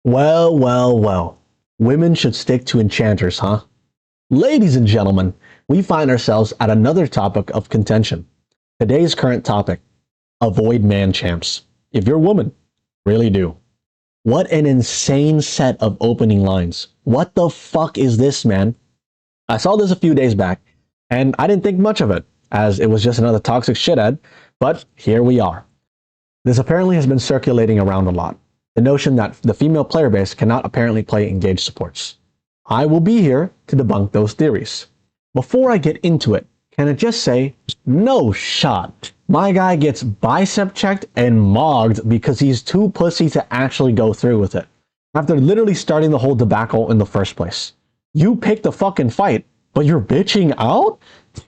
Well, well, well. Women should stick to enchanters, huh? Ladies and gentlemen, we find ourselves at another topic of contention. Today's current topic: avoid man champs. If you're a woman, really do. What an insane set of opening lines. What the fuck is this, man? I saw this a few days back, and I didn't think much of it, as it was just another toxic shithead, but here we are. This apparently has been circulating around a lot. The notion that the female player base cannot apparently play engaged supports. I will be here to debunk those theories. Before I get into it, can I just say, no shot. My guy gets bicep checked and mogged because he's too pussy to actually go through with it, after literally starting the whole debacle in the first place. You picked the fucking fight, but you're bitching out?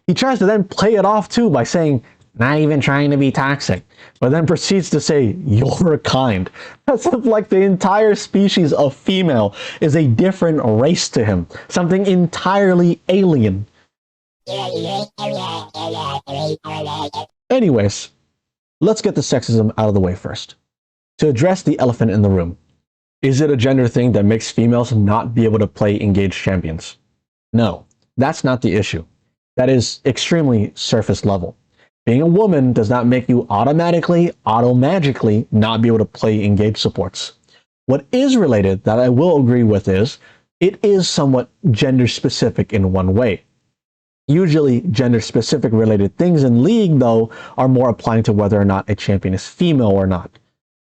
He tries to then play it off too by saying, not even trying to be toxic, but then proceeds to say, you're kind. As if like the entire species of female is a different race to him, something entirely alien. Anyways, let's get the sexism out of the way first. To address the elephant in the room, is it a gender thing that makes females not be able to play engaged champions? No, that's not the issue. That is extremely surface level. Being a woman does not make you automatically, automagically not be able to play engaged supports. What is related that I will agree with is, it is somewhat gender specific in one way. Usually gender specific related things in League though are more applying to whether or not a champion is female or not.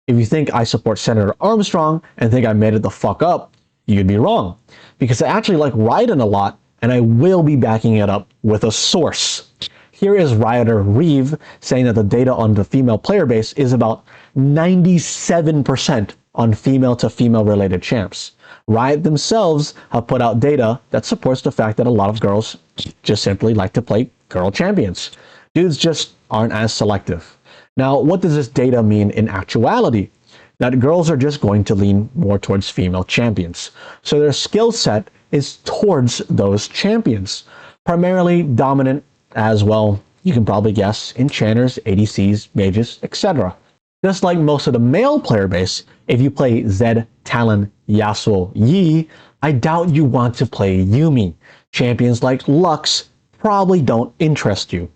If you think I support Senator Armstrong and think I made it the fuck up, you'd be wrong. Because I actually like Raiden a lot, and I will be backing it up with a source. Here is Rioter Reeve saying that the data on the female player base is about 97% on female to female related champs. Riot themselves have put out data that supports the fact that a lot of girls just simply like to play girl champions. Dudes just aren't as selective. Now, what does this data mean in actuality? That girls are just going to lean more towards female champions. So their skill set is towards those champions. Primarily dominant as well, you can probably guess, enchanters, ADCs, mages, etc. Just like most of the male player base, if you play Zed, Talon, Yasuo, Yi, I doubt you want to play Yuumi. Champions like Lux probably don't interest you.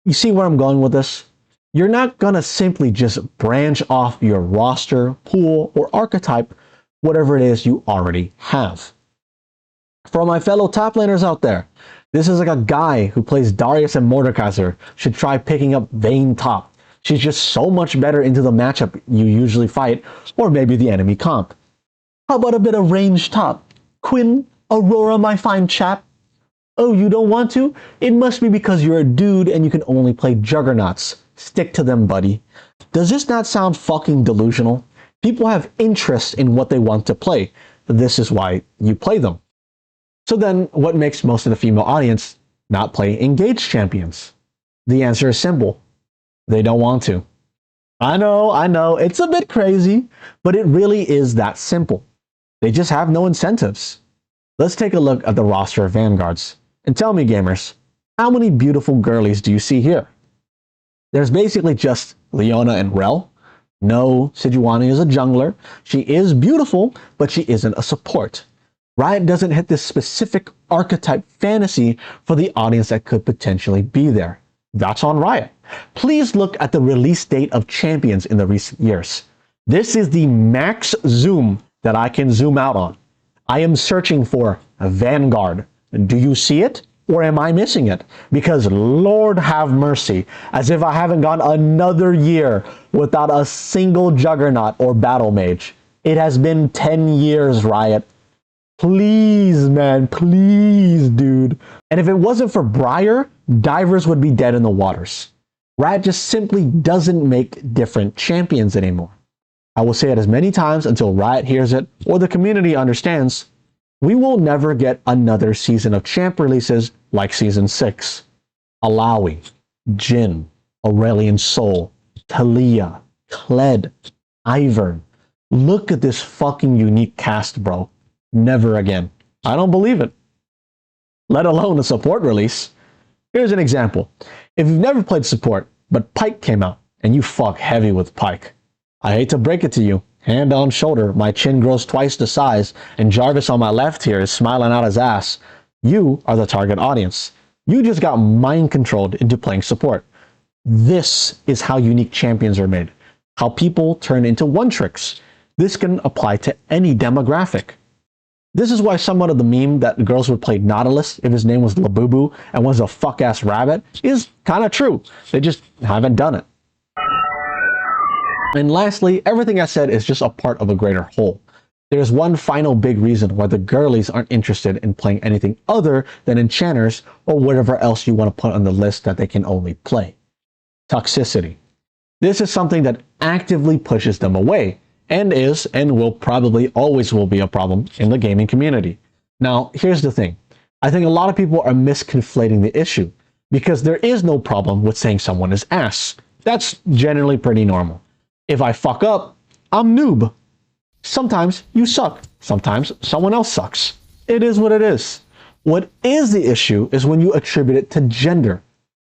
You see where I'm going with this? You're not gonna simply just branch off your roster, pool, or archetype, whatever it is you already have. For my fellow top laners out there, this is like a guy who plays Darius and Mordekaiser should try picking up Vayne top. She's just so much better into the matchup you usually fight, or maybe the enemy comp. How about a bit of range top? Quinn, Aurora, my fine chap. Oh, you don't want to? It must be because you're a dude and you can only play juggernauts. Stick to them, buddy. Does this not sound fucking delusional? People have interest in what they want to play. This is why you play them. So then, what makes most of the female audience not play engaged champions? The answer is simple. They don't want to. I know, it's a bit crazy, but it really is that simple. They just have no incentives. Let's take a look at the roster of Vanguards. And tell me, gamers, how many beautiful girlies do you see here? There's basically just Leona and Rel. No, Sejuani is a jungler. She is beautiful, but she isn't a support. Riot doesn't hit this specific archetype fantasy for the audience that could potentially be there. That's on Riot. Please look at the release date of champions in the recent years. This is the max zoom that I can zoom out on. I am searching for Vanguard. Do you see it? Or am I missing it? Because Lord have mercy, as if I haven't gone another year without a single juggernaut or battle mage. It has been 10 years, Riot. Please, man, please, dude. And if it wasn't for Briar, divers would be dead in the waters. Riot just simply doesn't make different champions anymore. I will say it as many times until Riot hears it or the community understands. We will never get another season of champ releases like Season 6. Alawi, Jhin, Aurelion Sol, Talia, Kled, Ivern. Look at this fucking unique cast, bro. Never again. I don't believe it. Let alone a support release. Here's an example. If you've never played support, but Pyke came out, and you fuck heavy with Pyke, I hate to break it to you, hand on shoulder, my chin grows twice the size, and Jarvis on my left here is smiling out his ass. You are the target audience. You just got mind controlled into playing support. This is how unique champions are made. How people turn into one-tricks. This can apply to any demographic. This is why somewhat of the meme that girls would play Nautilus if his name was Labubu and was a fuck-ass rabbit is kind of true. They just haven't done it. And lastly, everything I said is just a part of a greater whole. There's one final big reason why the girlies aren't interested in playing anything other than enchanters or whatever else you want to put on the list that they can only play. Toxicity. This is something that actively pushes them away, and is and will probably always will be a problem in the gaming community. Now, here's the thing. I think a lot of people are misconflating the issue, because there is no problem with saying someone is ass. That's generally pretty normal. If I fuck up, I'm noob. Sometimes you suck. Sometimes someone else sucks. It is what it is. What is the issue is when you attribute it to gender.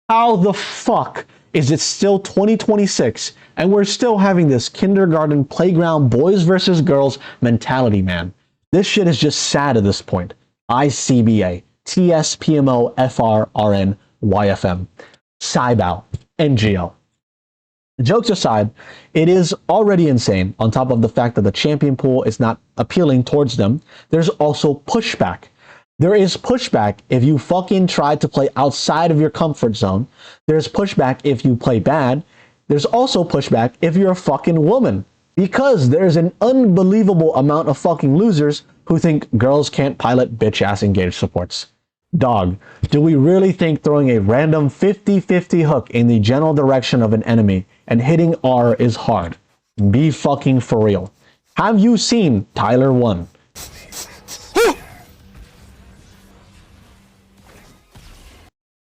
How the fuck is it still 2026 and we're still having this kindergarten playground boys versus girls mentality, man? This shit is just sad at this point. ICBA, TSPMO, FRRN, YFM, SIBOW, NGL. Jokes aside, it is already insane. On top of the fact that the champion pool is not appealing towards them, there's also pushback. There is pushback if you fucking try to play outside of your comfort zone. There's pushback if you play bad. There's also pushback if you're a fucking woman. Because there's an unbelievable amount of fucking losers who think girls can't pilot bitch-ass engaged supports. Dog, do we really think throwing a random 50-50 hook in the general direction of an enemy and hitting R is hard? Be fucking for real. Have you seen Tyler 1?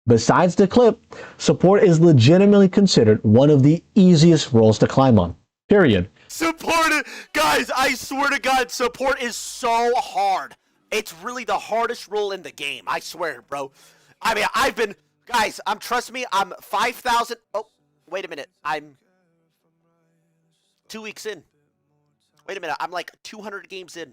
Besides the clip, support is legitimately considered one of the easiest roles to climb on. Period. Support, guys, I swear to God, support is so hard. It's really the hardest role in the game. I swear, bro. I mean, guys, trust me, I'm 5,000. Oh, wait a minute. I'm 2 weeks in. Wait a minute. I'm like 200 games in.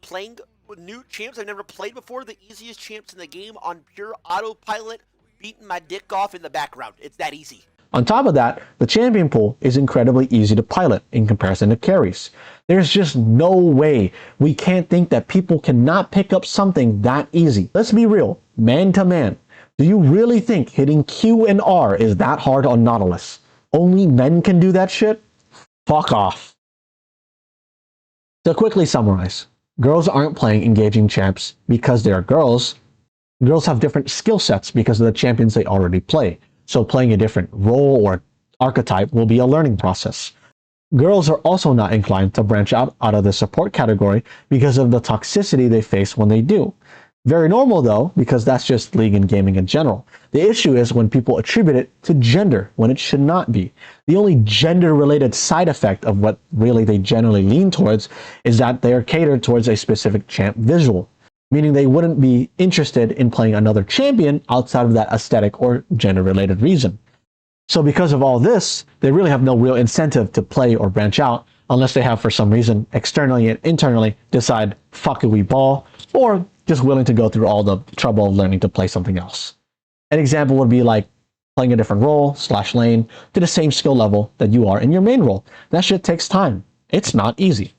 Playing new champs I've never played before. The easiest champs in the game on pure autopilot, beating my dick off in the background. It's that easy. On top of that, the champion pool is incredibly easy to pilot in comparison to carries. There's just no way we can't think that people cannot pick up something that easy. Let's be real, man to man. Do you really think hitting Q and R is that hard on Nautilus? Only men can do that shit? Fuck off. To quickly summarize, girls aren't playing engaging champs because they are girls. Girls have different skill sets because of the champions they already play. So playing a different role or archetype will be a learning process. Girls are also not inclined to branch out of the support category because of the toxicity they face when they do. Very normal though, because that's just league and gaming in general. The issue is when people attribute it to gender when it should not be. The only gender-related side effect of what really they generally lean towards is that they are catered towards a specific champ visual, meaning they wouldn't be interested in playing another champion outside of that aesthetic or gender-related reason. So because of all this, they really have no real incentive to play or branch out unless they have for some reason externally and internally decide fuck it we ball, or just willing to go through all the trouble of learning to play something else. An example would be like playing a different role / lane to the same skill level that you are in your main role. That shit takes time. It's not easy.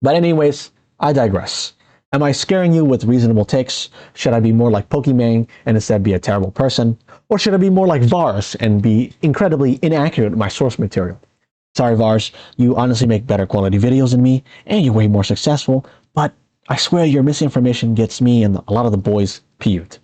But anyways, I digress. Am I scaring you with reasonable takes? Should I be more like Pokimane and instead be a terrible person? Or should I be more like Vars and be incredibly inaccurate with my source material? Sorry Vars, you honestly make better quality videos than me, and you're way more successful, but I swear your misinformation gets me and a lot of the boys peeved.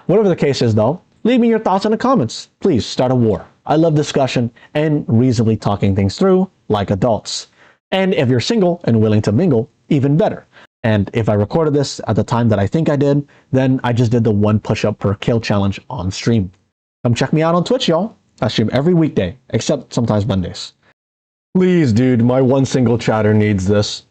Whatever the case is though, leave me your thoughts in the comments. Please start a war. I love discussion and reasonably talking things through like adults. And if you're single and willing to mingle, even better. And if I recorded this at the time that I think I did, then I just did the 1 push-up per kill challenge on stream. Come check me out on Twitch, y'all. I stream every weekday, except sometimes Mondays. Please, dude, my one single chatter needs this.